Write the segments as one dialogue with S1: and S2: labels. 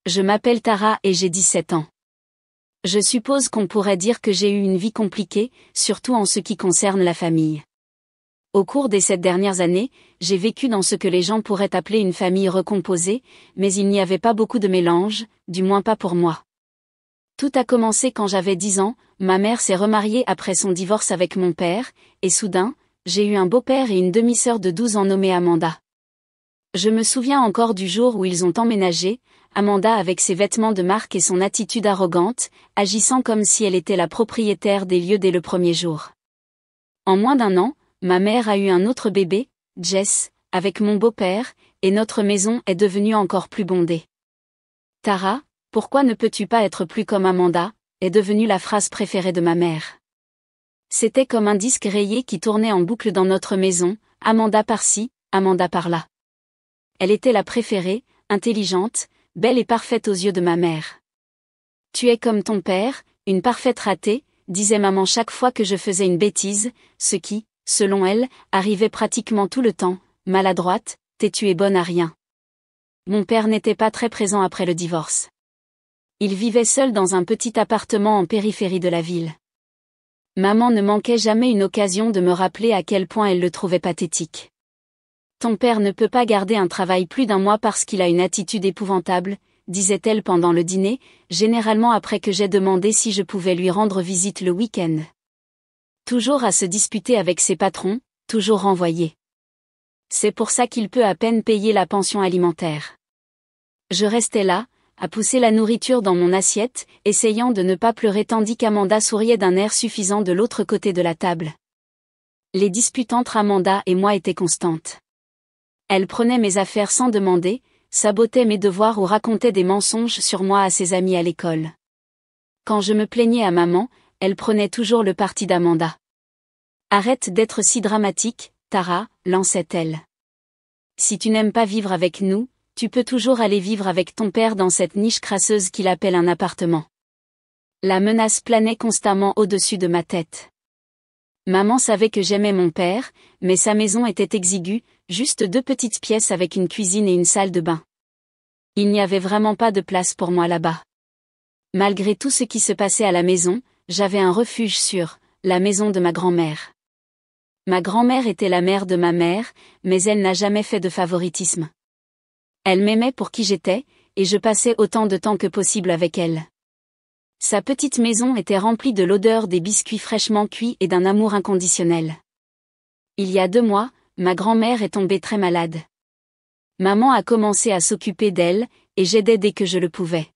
S1: Je m'appelle Tara et j'ai 17 ans. Je suppose qu'on pourrait dire que j'ai eu une vie compliquée, surtout en ce qui concerne la famille. Au cours des 7 dernières années, j'ai vécu dans ce que les gens pourraient appeler une famille recomposée, mais il n'y avait pas beaucoup de mélange, du moins pas pour moi. Tout a commencé quand j'avais 10 ans, ma mère s'est remariée après son divorce avec mon père, et soudain, j'ai eu un beau-père et une demi-sœur de 12 ans nommée Amanda. Je me souviens encore du jour où ils ont emménagé, Amanda avec ses vêtements de marque et son attitude arrogante, agissant comme si elle était la propriétaire des lieux dès le premier jour. En moins d'1 an, ma mère a eu un autre bébé, Jess, avec mon beau-père, et notre maison est devenue encore plus bondée. Tara, pourquoi ne peux-tu pas être plus comme Amanda, est devenue la phrase préférée de ma mère. C'était comme un disque rayé qui tournait en boucle dans notre maison, Amanda par-ci, Amanda par-là. Elle était la préférée, intelligente, belle et parfaite aux yeux de ma mère. Tu es comme ton père, une parfaite ratée, disait maman chaque fois que je faisais une bêtise, ce qui, selon elle, arrivait pratiquement tout le temps, maladroite, têtue et bonne à rien. Mon père n'était pas très présent après le divorce. Il vivait seul dans un petit appartement en périphérie de la ville. Maman ne manquait jamais une occasion de me rappeler à quel point elle le trouvait pathétique. Ton père ne peut pas garder un travail plus d'1 mois parce qu'il a une attitude épouvantable, disait-elle pendant le dîner, généralement après que j'ai demandé si je pouvais lui rendre visite le week-end. Toujours à se disputer avec ses patrons, toujours renvoyé. C'est pour ça qu'il peut à peine payer la pension alimentaire. Je restais là, à pousser la nourriture dans mon assiette, essayant de ne pas pleurer tandis qu'Amanda souriait d'un air suffisant de l'autre côté de la table. Les disputes entre Amanda et moi étaient constantes. Elle prenait mes affaires sans demander, sabotait mes devoirs ou racontait des mensonges sur moi à ses amis à l'école. Quand je me plaignais à maman, elle prenait toujours le parti d'Amanda. Arrête d'être si dramatique, Tara, lançait-elle. Si tu n'aimes pas vivre avec nous, tu peux toujours aller vivre avec ton père dans cette niche crasseuse qu'il appelle un appartement. La menace planait constamment au-dessus de ma tête. Maman savait que j'aimais mon père, mais sa maison était exiguë, juste 2 petites pièces avec une cuisine et une salle de bain. Il n'y avait vraiment pas de place pour moi là-bas. Malgré tout ce qui se passait à la maison, j'avais un refuge sûr, la maison de ma grand-mère. Ma grand-mère était la mère de ma mère, mais elle n'a jamais fait de favoritisme. Elle m'aimait pour qui j'étais, et je passais autant de temps que possible avec elle. Sa petite maison était remplie de l'odeur des biscuits fraîchement cuits et d'un amour inconditionnel. Il y a 2 mois, ma grand-mère est tombée très malade. Maman a commencé à s'occuper d'elle, et j'aidais dès que je le pouvais.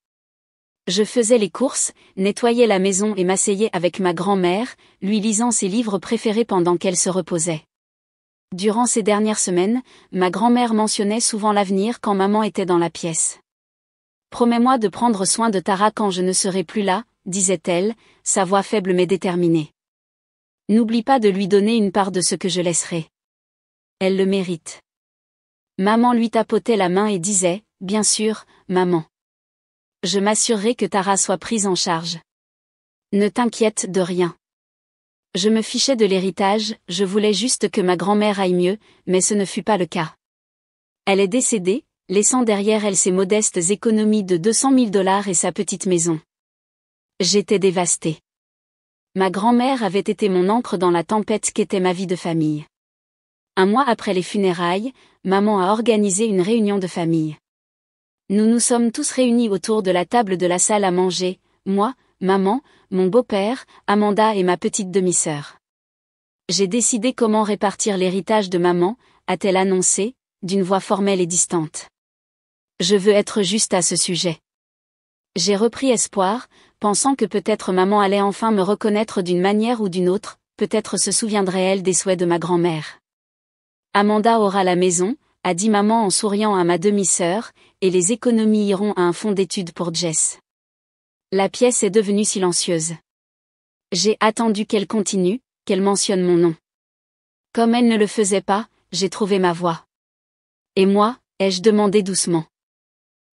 S1: Je faisais les courses, nettoyais la maison et m'asseyais avec ma grand-mère, lui lisant ses livres préférés pendant qu'elle se reposait. Durant ces dernières semaines, ma grand-mère mentionnait souvent l'avenir quand maman était dans la pièce. Promets-moi de prendre soin de Tara quand je ne serai plus là, disait-elle, sa voix faible mais déterminée. N'oublie pas de lui donner une part de ce que je laisserai. Elle le mérite. Maman lui tapotait la main et disait, bien sûr, maman. Je m'assurerai que Tara soit prise en charge. Ne t'inquiète de rien. Je me fichais de l'héritage, je voulais juste que ma grand-mère aille mieux, mais ce ne fut pas le cas. Elle est décédée, laissant derrière elle ses modestes économies de $200 000 et sa petite maison. J'étais dévastée. Ma grand-mère avait été mon ancre dans la tempête qu'était ma vie de famille. 1 mois après les funérailles, maman a organisé une réunion de famille. Nous nous sommes tous réunis autour de la table de la salle à manger, moi, maman, mon beau-père, Amanda et ma petite demi-sœur. J'ai décidé comment répartir l'héritage de maman, a-t-elle annoncé, d'une voix formelle et distante. Je veux être juste à ce sujet. J'ai repris espoir, pensant que peut-être maman allait enfin me reconnaître d'une manière ou d'une autre, peut-être se souviendrait-elle des souhaits de ma grand-mère. Amanda aura la maison, a dit maman en souriant à ma demi-sœur, et les économies iront à un fonds d'études pour Jess. La pièce est devenue silencieuse. J'ai attendu qu'elle continue, qu'elle mentionne mon nom. Comme elle ne le faisait pas, j'ai trouvé ma voix. Et moi, ai-je demandé doucement.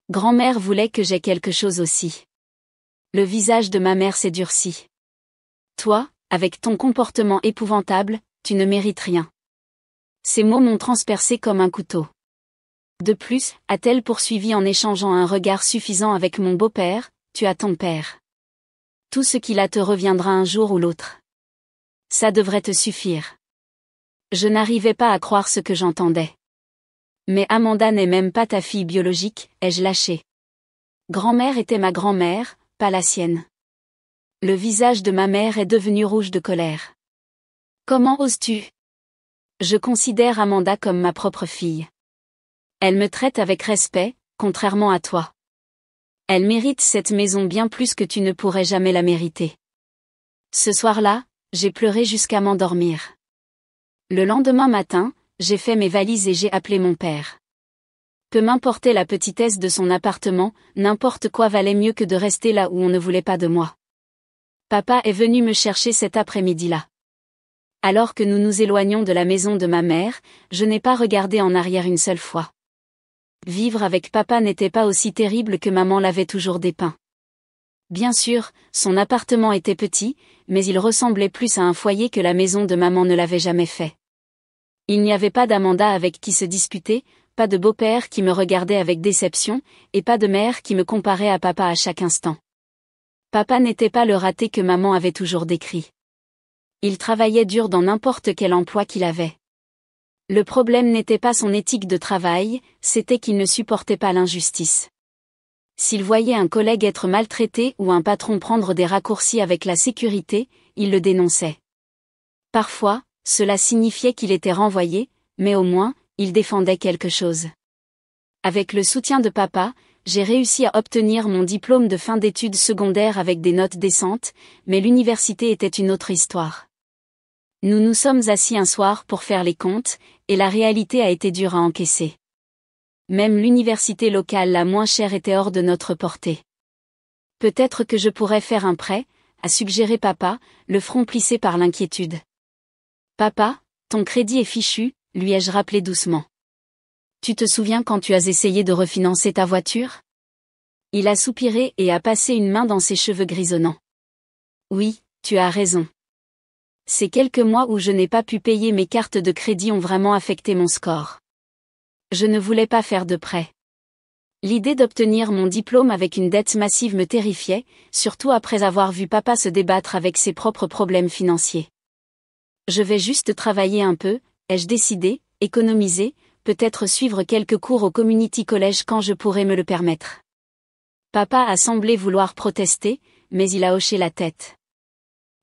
S1: Grand-mère voulait que j'aie quelque chose aussi. Le visage de ma mère s'est durci. Toi, avec ton comportement épouvantable, tu ne mérites rien. Ces mots m'ont transpercé comme un couteau. De plus, a-t-elle poursuivi en échangeant un regard suffisant avec mon beau-père, tu as ton père. Tout ce qu'il a te reviendra un jour ou l'autre. Ça devrait te suffire. Je n'arrivais pas à croire ce que j'entendais. Mais Amanda n'est même pas ta fille biologique, ai-je lâché. Grand-mère était ma grand-mère, pas la sienne. Le visage de ma mère est devenu rouge de colère. Comment oses-tu? Je considère Amanda comme ma propre fille. Elle me traite avec respect, contrairement à toi. Elle mérite cette maison bien plus que tu ne pourrais jamais la mériter. Ce soir-là, j'ai pleuré jusqu'à m'endormir. Le lendemain matin, j'ai fait mes valises et j'ai appelé mon père. Peu m'importait la petitesse de son appartement, n'importe quoi valait mieux que de rester là où on ne voulait pas de moi. Papa est venu me chercher cet après-midi-là. Alors que nous nous éloignions de la maison de ma mère, je n'ai pas regardé en arrière une seule fois. Vivre avec papa n'était pas aussi terrible que maman l'avait toujours dépeint. Bien sûr, son appartement était petit, mais il ressemblait plus à un foyer que la maison de maman ne l'avait jamais fait. Il n'y avait pas d'Amanda avec qui se disputer, pas de beau-père qui me regardait avec déception, et pas de mère qui me comparait à papa à chaque instant. Papa n'était pas le raté que maman avait toujours décrit. Il travaillait dur dans n'importe quel emploi qu'il avait. Le problème n'était pas son éthique de travail, c'était qu'il ne supportait pas l'injustice. S'il voyait un collègue être maltraité ou un patron prendre des raccourcis avec la sécurité, il le dénonçait. Parfois, cela signifiait qu'il était renvoyé, mais au moins, il défendait quelque chose. Avec le soutien de papa, j'ai réussi à obtenir mon diplôme de fin d'études secondaires avec des notes décentes, mais l'université était une autre histoire. Nous nous sommes assis un soir pour faire les comptes, et la réalité a été dure à encaisser. Même l'université locale la moins chère était hors de notre portée. Peut-être que je pourrais faire un prêt, a suggéré papa, le front plissé par l'inquiétude. Papa, ton crédit est fichu, lui ai-je rappelé doucement. Tu te souviens quand tu as essayé de refinancer ta voiture? Il a soupiré et a passé une main dans ses cheveux grisonnants. Oui, tu as raison. Ces quelques mois où je n'ai pas pu payer mes cartes de crédit ont vraiment affecté mon score. Je ne voulais pas faire de prêt. L'idée d'obtenir mon diplôme avec une dette massive me terrifiait, surtout après avoir vu papa se débattre avec ses propres problèmes financiers. Je vais juste travailler un peu, ai-je décidé, économiser, peut-être suivre quelques cours au community college quand je pourrai me le permettre. Papa a semblé vouloir protester, mais il a hoché la tête.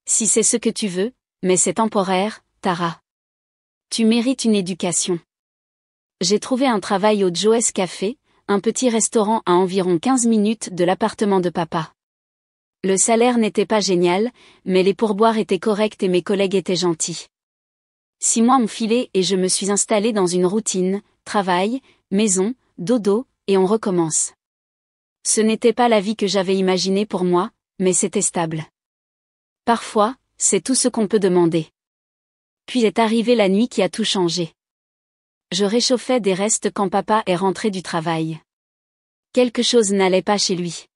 S1: Si c'est ce que tu veux, mais c'est temporaire, Tara. Tu mérites une éducation. J'ai trouvé un travail au Joe's Café, un petit restaurant à environ 15 minutes de l'appartement de papa. Le salaire n'était pas génial, mais les pourboires étaient corrects et mes collègues étaient gentils. 6 mois ont filé et je me suis installée dans une routine, travail, maison, dodo, et on recommence. Ce n'était pas la vie que j'avais imaginée pour moi, mais c'était stable. Parfois, c'est tout ce qu'on peut demander. Puis est arrivée la nuit qui a tout changé. Je réchauffais des restes quand papa est rentré du travail. Quelque chose n'allait pas chez lui.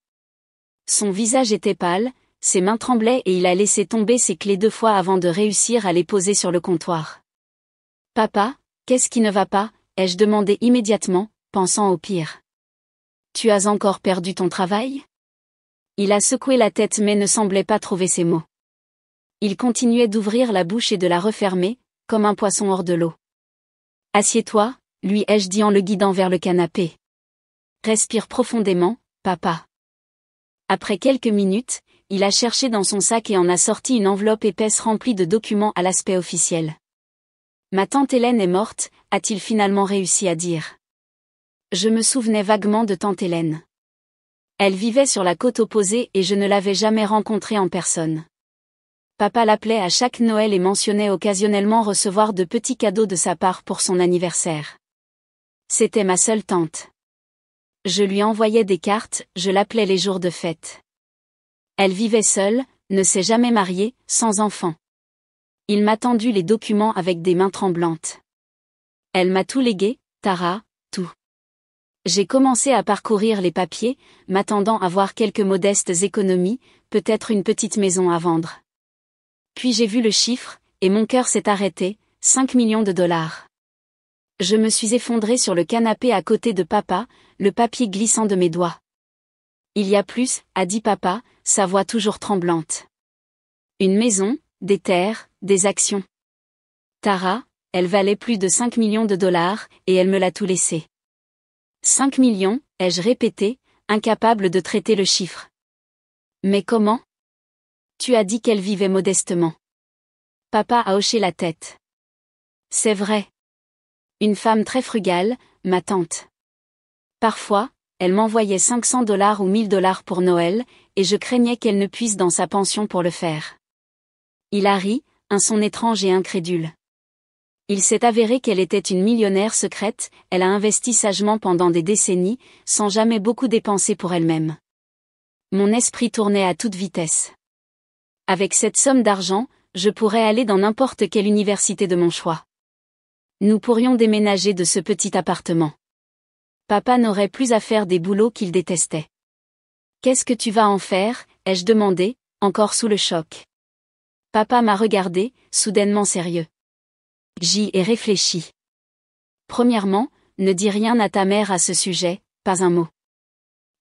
S1: Son visage était pâle, ses mains tremblaient et il a laissé tomber ses clés 2 fois avant de réussir à les poser sur le comptoir. Papa, qu'est-ce qui ne va pas, ai-je demandé immédiatement, pensant au pire. Tu as encore perdu ton travail? Il a secoué la tête mais ne semblait pas trouver ses mots. Il continuait d'ouvrir la bouche et de la refermer, comme un poisson hors de l'eau. Assieds-toi, lui ai-je dit en le guidant vers le canapé. Respire profondément, papa. Après quelques minutes, il a cherché dans son sac et en a sorti une enveloppe épaisse remplie de documents à l'aspect officiel. Ma tante Hélène est morte, a-t-il finalement réussi à dire. Je me souvenais vaguement de tante Hélène. Elle vivait sur la côte opposée et je ne l'avais jamais rencontrée en personne. Papa l'appelait à chaque Noël et mentionnait occasionnellement recevoir de petits cadeaux de sa part pour son anniversaire. C'était ma seule tante. Je lui envoyais des cartes, je l'appelais les jours de fête. Elle vivait seule, ne s'est jamais mariée, sans enfant. Il m'a tendu les documents avec des mains tremblantes. Elle m'a tout légué, Tara, tout. J'ai commencé à parcourir les papiers, m'attendant à voir quelques modestes économies, peut-être une petite maison à vendre. Puis j'ai vu le chiffre, et mon cœur s'est arrêté, 5 millions de dollars. Je me suis effondrée sur le canapé à côté de papa, le papier glissant de mes doigts. Il y a plus, a dit papa, sa voix toujours tremblante. Une maison, des terres, des actions. Tara, elle valait plus de 5 millions de dollars, et elle me l'a tout laissé. 5 millions, ai-je répété, incapable de traiter le chiffre. Mais comment? Tu as dit qu'elle vivait modestement. Papa a hoché la tête. C'est vrai. Une femme très frugale, ma tante. Parfois, elle m'envoyait 500 dollars ou 1000 dollars pour Noël, et je craignais qu'elle ne puisse dans sa pension pour le faire. Il a ri, un son étrange et incrédule. Il s'est avéré qu'elle était une millionnaire secrète, elle a investi sagement pendant des décennies, sans jamais beaucoup dépenser pour elle-même. Mon esprit tournait à toute vitesse. Avec cette somme d'argent, je pourrais aller dans n'importe quelle université de mon choix. Nous pourrions déménager de ce petit appartement. Papa n'aurait plus à faire des boulots qu'il détestait. Qu'est-ce que tu vas en faire, ai-je demandé, encore sous le choc. Papa m'a regardé, soudainement sérieux. J'y ai réfléchi. Premièrement, ne dis rien à ta mère à ce sujet, pas un mot.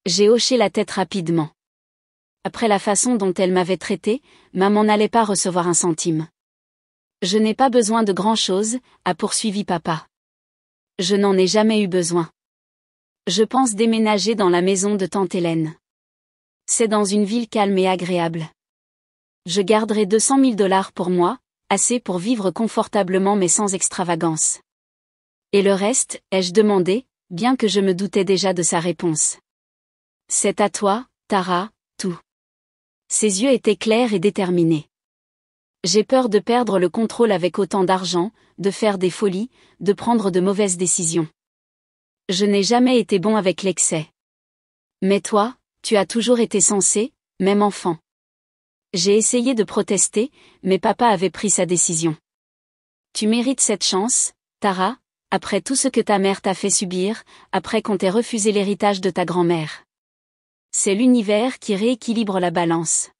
S1: J'ai hoché la tête rapidement. Après la façon dont elle m'avait traité, maman n'allait pas recevoir un centime. Je n'ai pas besoin de grand-chose, a poursuivi papa. Je n'en ai jamais eu besoin. Je pense déménager dans la maison de tante Hélène. C'est dans une ville calme et agréable. Je garderai 200 000 dollars pour moi, assez pour vivre confortablement mais sans extravagance. Et le reste, ai-je demandé, bien que je me doutais déjà de sa réponse. C'est à toi, Tara, tout. Ses yeux étaient clairs et déterminés. J'ai peur de perdre le contrôle avec autant d'argent, de faire des folies, de prendre de mauvaises décisions. Je n'ai jamais été bon avec l'excès. Mais toi, tu as toujours été sensé, même enfant. J'ai essayé de protester, mais papa avait pris sa décision. Tu mérites cette chance, Tara, après tout ce que ta mère t'a fait subir, après qu'on t'ait refusé l'héritage de ta grand-mère. C'est l'univers qui rééquilibre la balance.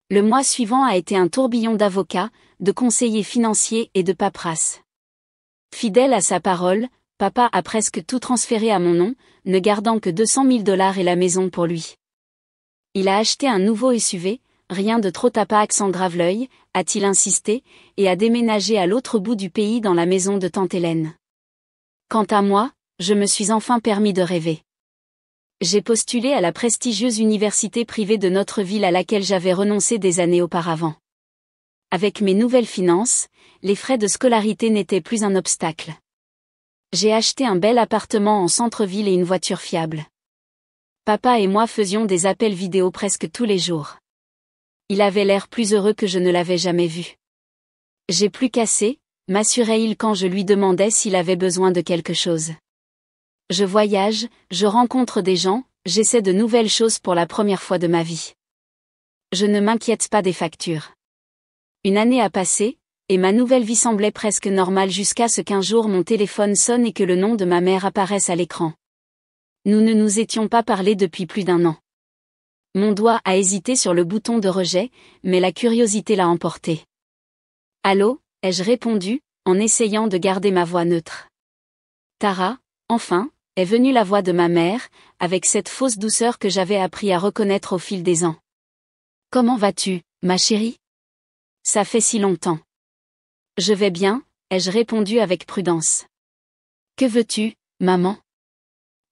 S1: Le mois suivant a été un tourbillon d'avocats, de conseillers financiers et de paperasses. Fidèle à sa parole, papa a presque tout transféré à mon nom, ne gardant que 200 000 dollars et la maison pour lui. Il a acheté un nouveau SUV, rien de trop tapa accent Graveleuil, a-t-il insisté, et a déménagé à l'autre bout du pays dans la maison de tante Hélène. Quant à moi, je me suis enfin permis de rêver. J'ai postulé à la prestigieuse université privée de notre ville à laquelle j'avais renoncé des années auparavant. Avec mes nouvelles finances, les frais de scolarité n'étaient plus un obstacle. J'ai acheté un bel appartement en centre-ville et une voiture fiable. Papa et moi faisions des appels vidéo presque tous les jours. Il avait l'air plus heureux que je ne l'avais jamais vu. J'ai plus qu'assez, m'assurait-il quand je lui demandais s'il avait besoin de quelque chose. Je voyage, je rencontre des gens, j'essaie de nouvelles choses pour la première fois de ma vie. Je ne m'inquiète pas des factures. Une année a passé, et ma nouvelle vie semblait presque normale jusqu'à ce qu'un jour mon téléphone sonne et que le nom de ma mère apparaisse à l'écran. Nous ne nous étions pas parlé depuis plus d'un an. Mon doigt a hésité sur le bouton de rejet, mais la curiosité l'a emporté. « Allô » ai-je répondu, en essayant de garder ma voix neutre. Tara, enfin, est venue la voix de ma mère, avec cette fausse douceur que j'avais appris à reconnaître au fil des ans. « Comment vas-tu, ma chérie ? Ça fait si longtemps. » « Je vais bien » ai-je répondu avec prudence. « Que veux-tu, maman ?»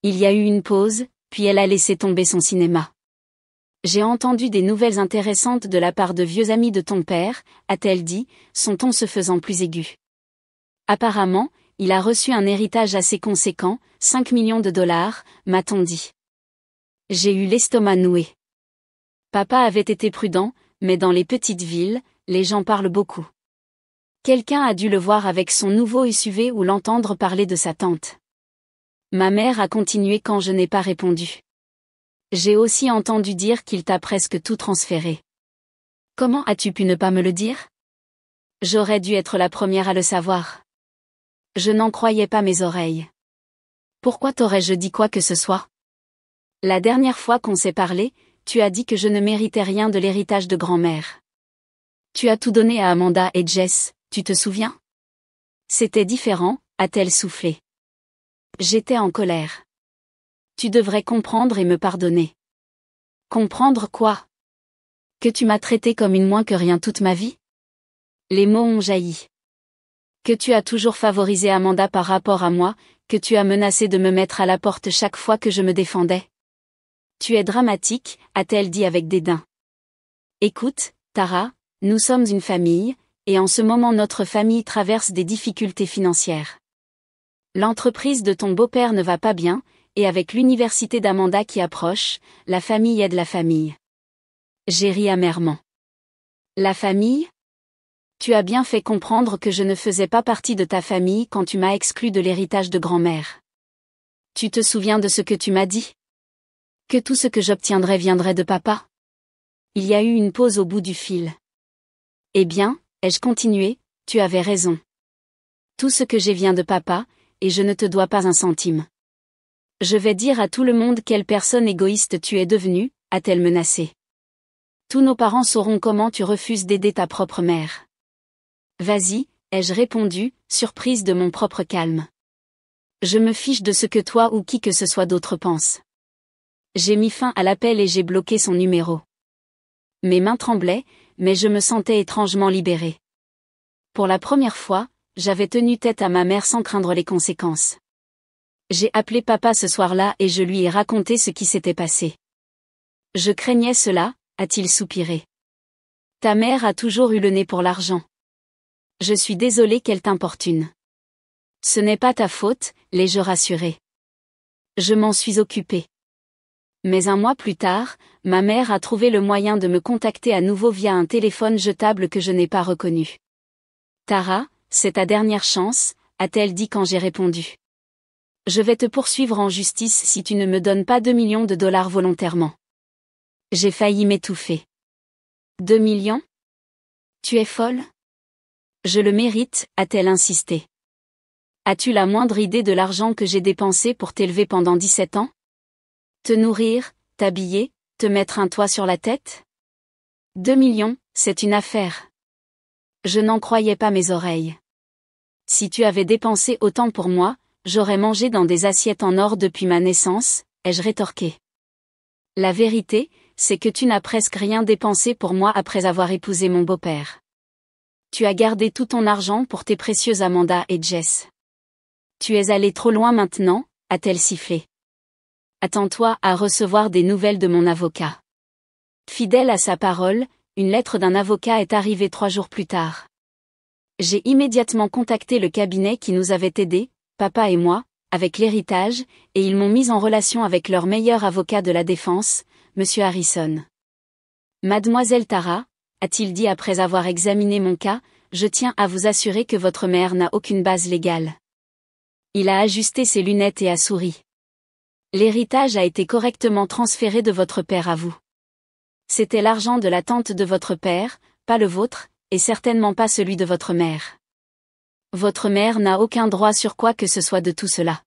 S1: Il y a eu une pause, puis elle a laissé tomber son cinéma. « J'ai entendu des nouvelles intéressantes de la part de vieux amis de ton père, a-t-elle dit, son ton se faisant plus aigu. Apparemment, il a reçu un héritage assez conséquent, 5 millions de dollars, m'a-t-on dit. J'ai eu l'estomac noué. Papa avait été prudent, mais dans les petites villes, les gens parlent beaucoup. Quelqu'un a dû le voir avec son nouveau SUV ou l'entendre parler de sa tante. Ma mère a continué quand je n'ai pas répondu. J'ai aussi entendu dire qu'il t'a presque tout transféré. Comment as-tu pu ne pas me le dire ? J'aurais dû être la première à le savoir. Je n'en croyais pas mes oreilles. Pourquoi t'aurais-je dit quoi que ce soit ? La dernière fois qu'on s'est parlé, tu as dit que je ne méritais rien de l'héritage de grand-mère. Tu as tout donné à Amanda et Jess, tu te souviens ? C'était différent, a-t-elle soufflé. J'étais en colère. Tu devrais comprendre et me pardonner. Comprendre quoi? Que tu m'as traité comme une moins que rien toute ma vie? Les mots ont jailli. Que tu as toujours favorisé Amanda par rapport à moi, que tu as menacé de me mettre à la porte chaque fois que je me défendais. Tu es dramatique, a-t-elle dit avec dédain. Écoute, Tara, nous sommes une famille, et en ce moment notre famille traverse des difficultés financières. L'entreprise de ton beau-père ne va pas bien, et avec l'université d'Amanda qui approche, la famille aide la famille. J'ai ri amèrement. La famille? Tu as bien fait comprendre que je ne faisais pas partie de ta famille quand tu m'as exclu de l'héritage de grand-mère. Tu te souviens de ce que tu m'as dit? Que tout ce que j'obtiendrais viendrait de papa? Il y a eu une pause au bout du fil. Eh bien, ai-je continué, tu avais raison. Tout ce que j'ai vient de papa, et je ne te dois pas un centime. Je vais dire à tout le monde quelle personne égoïste tu es devenue, a-t-elle menacé. Tous nos parents sauront comment tu refuses d'aider ta propre mère. Vas-y, ai-je répondu, surprise de mon propre calme. Je me fiche de ce que toi ou qui que ce soit d'autre pense. J'ai mis fin à l'appel et j'ai bloqué son numéro. Mes mains tremblaient, mais je me sentais étrangement libérée. Pour la première fois, j'avais tenu tête à ma mère sans craindre les conséquences. J'ai appelé papa ce soir-là et je lui ai raconté ce qui s'était passé. Je craignais cela, a-t-il soupiré. Ta mère a toujours eu le nez pour l'argent. Je suis désolée qu'elle t'importune. Ce n'est pas ta faute, l'ai-je rassuré. Je m'en suis occupée. Mais un mois plus tard, ma mère a trouvé le moyen de me contacter à nouveau via un téléphone jetable que je n'ai pas reconnu. Tara, c'est ta dernière chance, a-t-elle dit quand j'ai répondu. Je vais te poursuivre en justice si tu ne me donnes pas 2 millions de dollars volontairement. J'ai failli m'étouffer. 2 millions? Tu es folle? Je le mérite, a-t-elle insisté. As-tu la moindre idée de l'argent que j'ai dépensé pour t'élever pendant 17 ans? Te nourrir, t'habiller, te mettre un toit sur la tête? 2 millions, c'est une affaire. Je n'en croyais pas mes oreilles. Si tu avais dépensé autant pour moi, j'aurais mangé dans des assiettes en or depuis ma naissance, ai-je rétorqué. La vérité, c'est que tu n'as presque rien dépensé pour moi après avoir épousé mon beau-père. Tu as gardé tout ton argent pour tes précieuses Amanda et Jess. Tu es allé trop loin maintenant, a-t-elle sifflé. Attends-toi à recevoir des nouvelles de mon avocat. Fidèle à sa parole, une lettre d'un avocat est arrivée 3 jours plus tard. J'ai immédiatement contacté le cabinet qui nous avait aidés, papa et moi, avec l'héritage, et ils m'ont mis en relation avec leur meilleur avocat de la défense, M. Harrison. Mademoiselle Tara, a-t-il dit après avoir examiné mon cas, je tiens à vous assurer que votre mère n'a aucune base légale. Il a ajusté ses lunettes et a souri. L'héritage a été correctement transféré de votre père à vous. C'était l'argent de la tante de votre père, pas le vôtre, et certainement pas celui de votre mère. Votre mère n'a aucun droit sur quoi que ce soit de tout cela.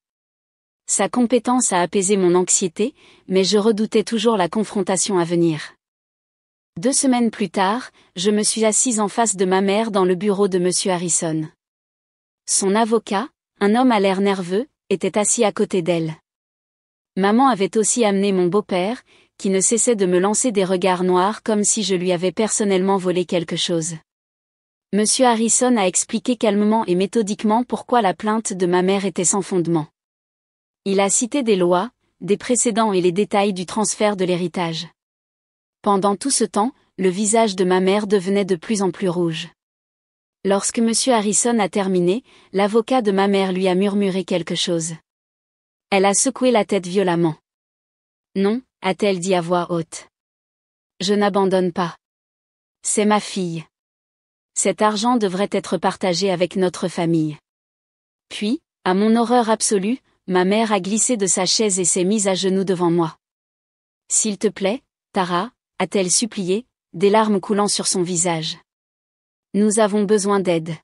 S1: Sa compétence a apaisé mon anxiété, mais je redoutais toujours la confrontation à venir. 2 semaines plus tard, je me suis assise en face de ma mère dans le bureau de M. Harrison. Son avocat, un homme à l'air nerveux, était assis à côté d'elle. Maman avait aussi amené mon beau-père, qui ne cessait de me lancer des regards noirs comme si je lui avais personnellement volé quelque chose. M. Harrison a expliqué calmement et méthodiquement pourquoi la plainte de ma mère était sans fondement. Il a cité des lois, des précédents et les détails du transfert de l'héritage. Pendant tout ce temps, le visage de ma mère devenait de plus en plus rouge. Lorsque M. Harrison a terminé, l'avocat de ma mère lui a murmuré quelque chose. Elle a secoué la tête violemment. Non, a-t-elle dit à voix haute. Je n'abandonne pas. C'est ma fille. Cet argent devrait être partagé avec notre famille. Puis, à mon horreur absolue, ma mère a glissé de sa chaise et s'est mise à genoux devant moi. S'il te plaît, Tara, a-t-elle supplié, des larmes coulant sur son visage. Nous avons besoin d'aide.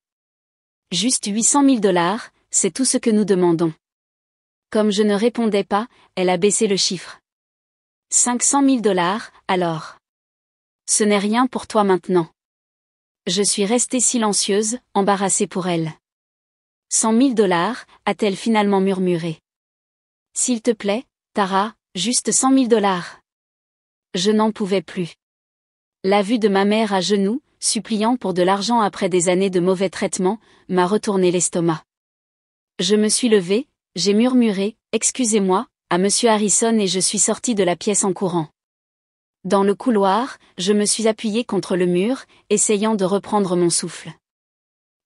S1: Juste 800 000 dollars, c'est tout ce que nous demandons. Comme je ne répondais pas, elle a baissé le chiffre. 500 000 dollars, alors. Ce n'est rien pour toi maintenant. Je suis restée silencieuse, embarrassée pour elle. $100 000, a-t-elle finalement murmuré. S'il te plaît, Tara, juste $100 000. Je n'en pouvais plus. La vue de ma mère à genoux, suppliant pour de l'argent après des années de mauvais traitements, m'a retourné l'estomac. Je me suis levée, j'ai murmuré « Excusez-moi » à Monsieur Harrison et je suis sortie de la pièce en courant. Dans le couloir, je me suis appuyée contre le mur, essayant de reprendre mon souffle.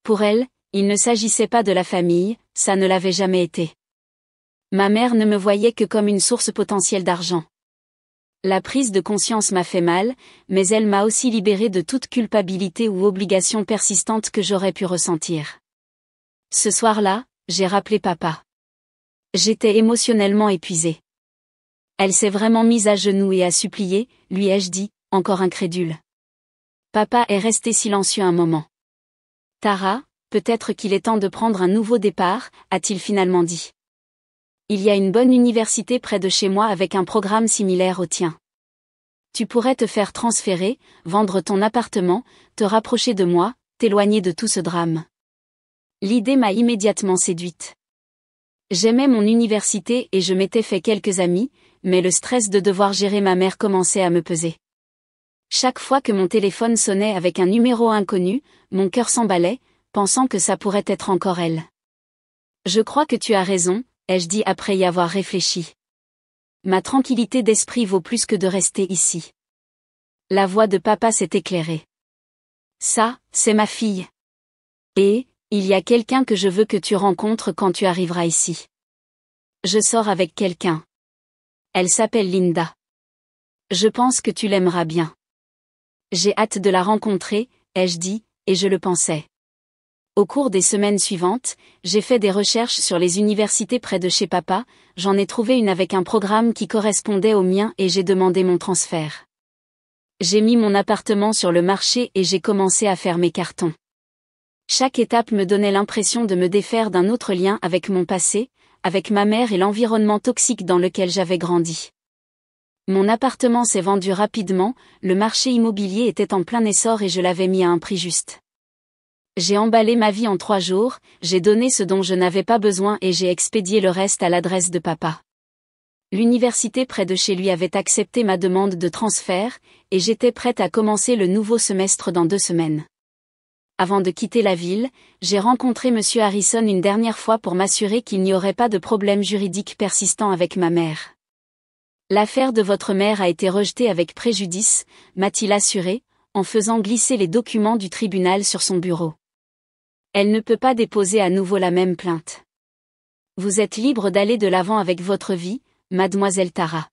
S1: Pour elle, il ne s'agissait pas de la famille, ça ne l'avait jamais été. Ma mère ne me voyait que comme une source potentielle d'argent. La prise de conscience m'a fait mal, mais elle m'a aussi libérée de toute culpabilité ou obligation persistante que j'aurais pu ressentir. Ce soir-là, j'ai rappelé papa. J'étais émotionnellement épuisée. Elle s'est vraiment mise à genoux et a supplié, lui ai-je dit, encore incrédule. Papa est resté silencieux un moment. Tara, peut-être qu'il est temps de prendre un nouveau départ, a-t-il finalement dit. Il y a une bonne université près de chez moi avec un programme similaire au tien. Tu pourrais te faire transférer, vendre ton appartement, te rapprocher de moi, t'éloigner de tout ce drame. L'idée m'a immédiatement séduite. J'aimais mon université et je m'étais fait quelques amis, mais le stress de devoir gérer ma mère commençait à me peser. Chaque fois que mon téléphone sonnait avec un numéro inconnu, mon cœur s'emballait, pensant que ça pourrait être encore elle. Je crois que tu as raison, ai-je dit après y avoir réfléchi. Ma tranquillité d'esprit vaut plus que de rester ici. La voix de papa s'est éclairée. Ça, c'est ma fille. Et, il y a quelqu'un que je veux que tu rencontres quand tu arriveras ici. Je sors avec quelqu'un. Elle s'appelle Linda. Je pense que tu l'aimeras bien. J'ai hâte de la rencontrer, ai-je dit, et je le pensais. Au cours des semaines suivantes, j'ai fait des recherches sur les universités près de chez papa, j'en ai trouvé une avec un programme qui correspondait au mien et j'ai demandé mon transfert. J'ai mis mon appartement sur le marché et j'ai commencé à faire mes cartons. Chaque étape me donnait l'impression de me défaire d'un autre lien avec mon passé, avec ma mère et l'environnement toxique dans lequel j'avais grandi. Mon appartement s'est vendu rapidement, le marché immobilier était en plein essor et je l'avais mis à un prix juste. J'ai emballé ma vie en 3 jours, j'ai donné ce dont je n'avais pas besoin et j'ai expédié le reste à l'adresse de papa. L'université près de chez lui avait accepté ma demande de transfert, et j'étais prête à commencer le nouveau semestre dans 2 semaines. Avant de quitter la ville, j'ai rencontré Monsieur Harrison une dernière fois pour m'assurer qu'il n'y aurait pas de problème juridique persistant avec ma mère. L'affaire de votre mère a été rejetée avec préjudice, m'a-t-il assuré, en faisant glisser les documents du tribunal sur son bureau. Elle ne peut pas déposer à nouveau la même plainte. Vous êtes libre d'aller de l'avant avec votre vie, mademoiselle Tara.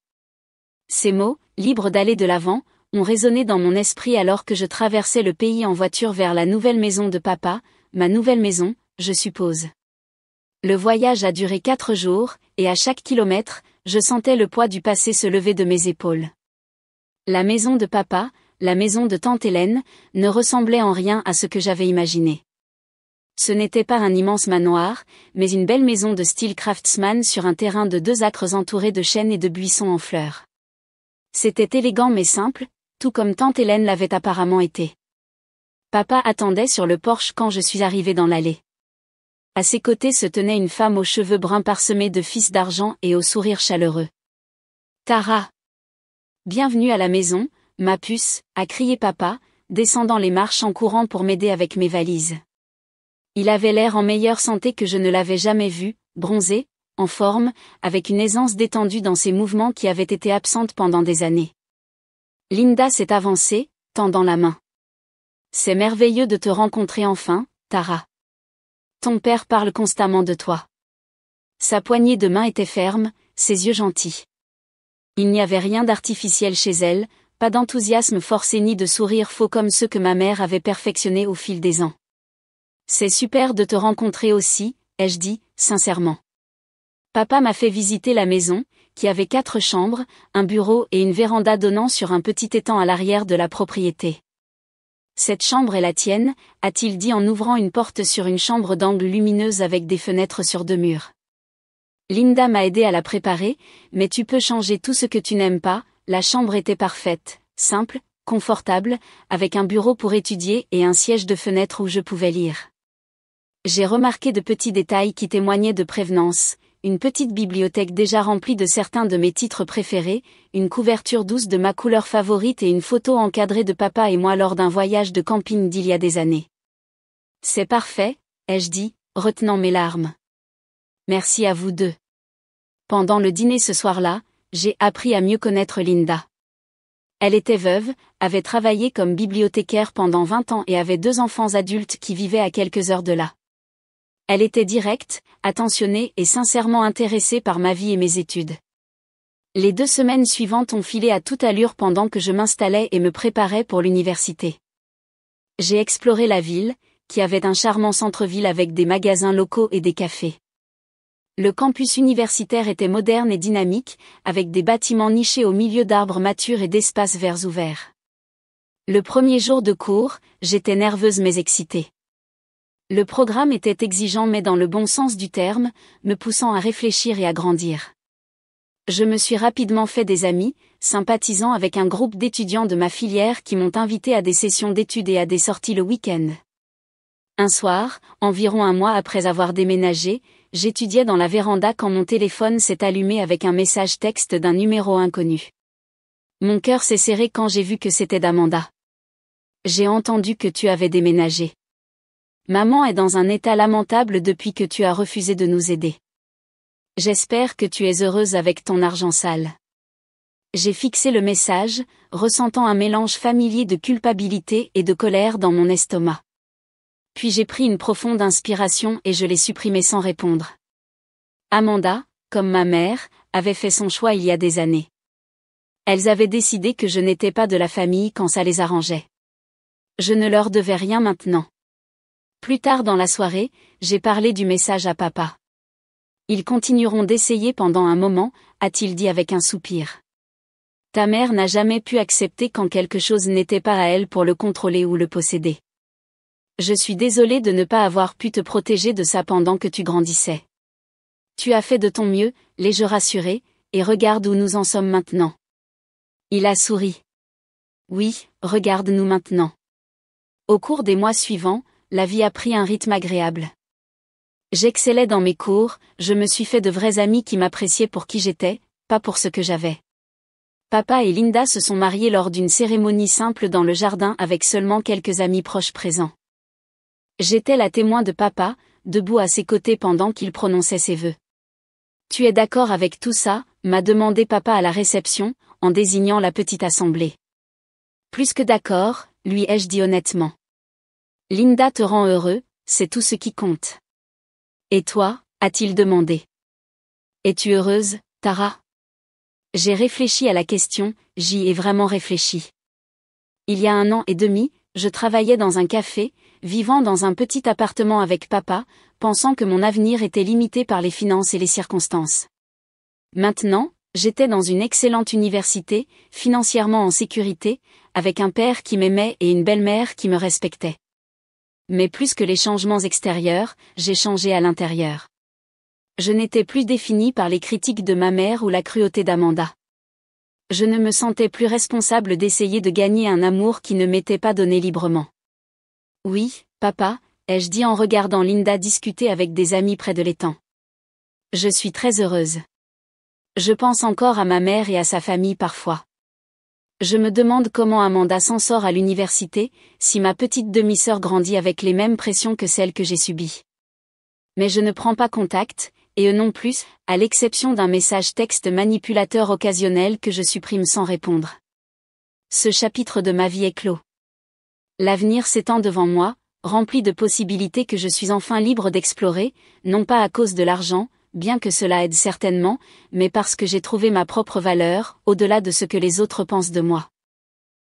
S1: Ces mots, libre d'aller de l'avant, ont résonné dans mon esprit alors que je traversais le pays en voiture vers la nouvelle maison de papa, ma nouvelle maison, je suppose. Le voyage a duré 4 jours, et à chaque kilomètre, je sentais le poids du passé se lever de mes épaules. La maison de papa, la maison de tante Hélène, ne ressemblait en rien à ce que j'avais imaginé. Ce n'était pas un immense manoir, mais une belle maison de style craftsman sur un terrain de 2 acres entouré de chênes et de buissons en fleurs. C'était élégant mais simple, tout comme tante Hélène l'avait apparemment été. Papa attendait sur le porche quand je suis arrivée dans l'allée. À ses côtés se tenait une femme aux cheveux bruns parsemés de fils d'argent et au sourire chaleureux. Tara! Bienvenue à la maison, ma puce, a crié papa, descendant les marches en courant pour m'aider avec mes valises. Il avait l'air en meilleure santé que je ne l'avais jamais vu, bronzé, en forme, avec une aisance détendue dans ses mouvements qui avaient été absentes pendant des années. Linda s'est avancée, tendant la main. C'est merveilleux de te rencontrer enfin, Tara. Ton père parle constamment de toi. Sa poignée de main était ferme, ses yeux gentils. Il n'y avait rien d'artificiel chez elle, pas d'enthousiasme forcé ni de sourire faux comme ceux que ma mère avait perfectionnés au fil des ans. C'est super de te rencontrer aussi, ai-je dit, sincèrement. Papa m'a fait visiter la maison, qui avait 4 chambres, un bureau et une véranda donnant sur un petit étang à l'arrière de la propriété. Cette chambre est la tienne, a-t-il dit en ouvrant une porte sur une chambre d'angle lumineuse avec des fenêtres sur 2 murs. Linda m'a aidé à la préparer, mais tu peux changer tout ce que tu n'aimes pas, la chambre était parfaite, simple, confortable, avec un bureau pour étudier et un siège de fenêtre où je pouvais lire. J'ai remarqué de petits détails qui témoignaient de prévenance, une petite bibliothèque déjà remplie de certains de mes titres préférés, une couverture douce de ma couleur favorite et une photo encadrée de papa et moi lors d'un voyage de camping d'il y a des années. C'est parfait, ai-je dit, retenant mes larmes. Merci à vous deux. Pendant le dîner ce soir-là, j'ai appris à mieux connaître Linda. Elle était veuve, avait travaillé comme bibliothécaire pendant 20 ans et avait 2 enfants adultes qui vivaient à quelques heures de là. Elle était directe, attentionnée et sincèrement intéressée par ma vie et mes études. Les 2 semaines suivantes ont filé à toute allure pendant que je m'installais et me préparais pour l'université. J'ai exploré la ville, qui avait un charmant centre-ville avec des magasins locaux et des cafés. Le campus universitaire était moderne et dynamique, avec des bâtiments nichés au milieu d'arbres matures et d'espaces verts ouverts. Le premier jour de cours, j'étais nerveuse mais excitée. Le programme était exigeant mais dans le bon sens du terme, me poussant à réfléchir et à grandir. Je me suis rapidement fait des amis, sympathisant avec un groupe d'étudiants de ma filière qui m'ont invité à des sessions d'études et à des sorties le week-end. Un soir, environ un mois après avoir déménagé, j'étudiais dans la véranda quand mon téléphone s'est allumé avec un message texte d'un numéro inconnu. Mon cœur s'est serré quand j'ai vu que c'était d'Amanda. J'ai entendu que tu avais déménagé. Maman est dans un état lamentable depuis que tu as refusé de nous aider. J'espère que tu es heureuse avec ton argent sale. J'ai fixé le message, ressentant un mélange familier de culpabilité et de colère dans mon estomac. Puis j'ai pris une profonde inspiration et je l'ai supprimé sans répondre. Amanda, comme ma mère, avait fait son choix il y a des années. Elles avaient décidé que je n'étais pas de la famille quand ça les arrangeait. Je ne leur devais rien maintenant. Plus tard dans la soirée, j'ai parlé du message à papa. Ils continueront d'essayer pendant un moment, a-t-il dit avec un soupir. Ta mère n'a jamais pu accepter quand quelque chose n'était pas à elle pour le contrôler ou le posséder. Je suis désolée de ne pas avoir pu te protéger de ça pendant que tu grandissais. Tu as fait de ton mieux, l'ai-je rassuré, et regarde où nous en sommes maintenant. Il a souri. Oui, regarde-nous maintenant. Au cours des mois suivants, la vie a pris un rythme agréable. J'excellais dans mes cours, je me suis fait de vrais amis qui m'appréciaient pour qui j'étais, pas pour ce que j'avais. Papa et Linda se sont mariés lors d'une cérémonie simple dans le jardin avec seulement quelques amis proches présents. J'étais la témoin de papa, debout à ses côtés pendant qu'il prononçait ses vœux. Tu es d'accord avec tout ça, m'a demandé papa à la réception, en désignant la petite assemblée. Plus que d'accord, lui ai-je dit honnêtement. Linda te rend heureux, c'est tout ce qui compte. Et toi, a-t-il demandé. Es-tu heureuse, Tara? J'ai réfléchi à la question, j'y ai vraiment réfléchi. Il y a 1 an et demi, je travaillais dans un café, vivant dans un petit appartement avec papa, pensant que mon avenir était limité par les finances et les circonstances. Maintenant, j'étais dans une excellente université, financièrement en sécurité, avec un père qui m'aimait et une belle-mère qui me respectait. Mais plus que les changements extérieurs, j'ai changé à l'intérieur. Je n'étais plus définie par les critiques de ma mère ou la cruauté d'Amanda. Je ne me sentais plus responsable d'essayer de gagner un amour qui ne m'était pas donné librement. Oui, papa, ai-je dit en regardant Linda discuter avec des amis près de l'étang. Je suis très heureuse. Je pense encore à ma mère et à sa famille parfois. Je me demande comment Amanda s'en sort à l'université, si ma petite demi-sœur grandit avec les mêmes pressions que celles que j'ai subies. Mais je ne prends pas contact, et eux non plus, à l'exception d'un message texte manipulateur occasionnel que je supprime sans répondre. Ce chapitre de ma vie est clos. L'avenir s'étend devant moi, rempli de possibilités que je suis enfin libre d'explorer, non pas à cause de l'argent, bien que cela aide certainement, mais parce que j'ai trouvé ma propre valeur, au-delà de ce que les autres pensent de moi.